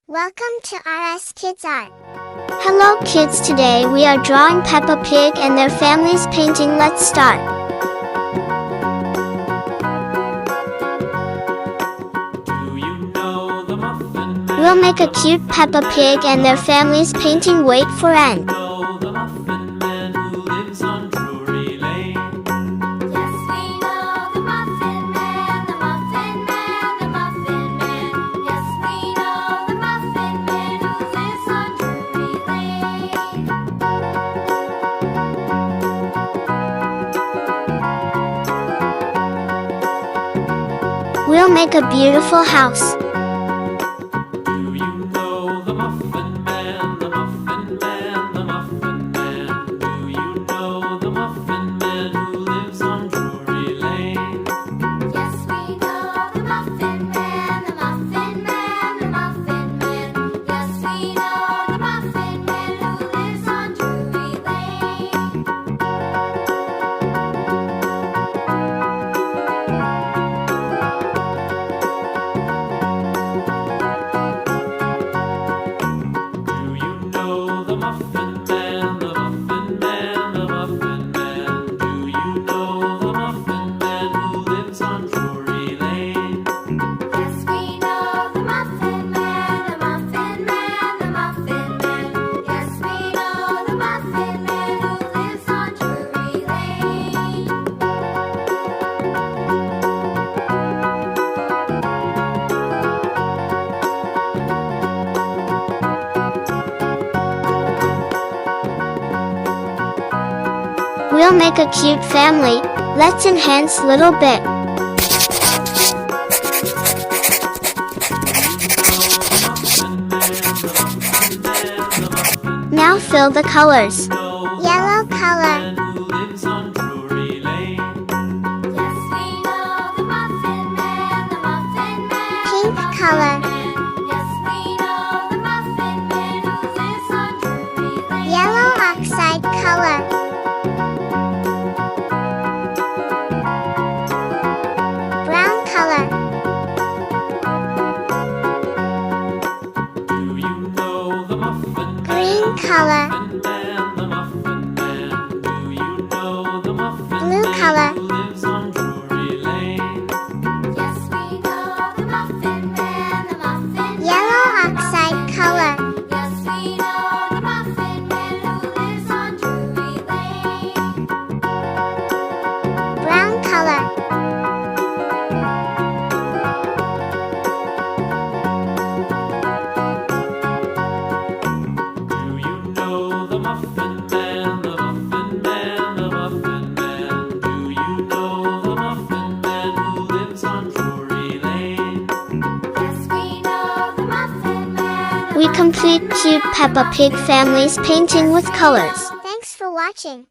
Welcome to RS Kids Art. Hello kids, today we are drawing Peppa Pig and their family's painting. Let's start. We'll make a cute Peppa Pig and their family's painting. Wait for end. We'll make a beautiful house. Do you know the Muffin Man, the Muffin Man, the Muffin Man? Do you know the Muffin Man who lives on Drury Lane? Yes, we know the Muffin Man, the Muffin Man, the Muffin Man. Yes, we know the Muffin Man who lives on Drury Lane. We'll make a cute family. Let's enhance little bit. Now fill the colors. Yellow color. Yes, we know the Muffin Man, the Muffin Man. Pink color. Yes, we know the Muffin Man who lives on Drury Lane. Yellow oxide color. Brown color. Do you know the Muffin Green color. Man, the Muffin Man? Do you know the Muffin Blue Man color. who lives on Drury Lane? Yes, we know the Muffin Man, the Muffin Man. Yellow oxide color. Yes, we know the Muffin Man who lives on Drury Lane. Brown color. Do you know the Muffin Man, the Muffin Man, the Muffin Man? Do you know the Muffin Man who lives on Drury Lane? Yes, we know the Muffin Man. We complete cute Peppa Pig family's painting with colors. Thanks for watching.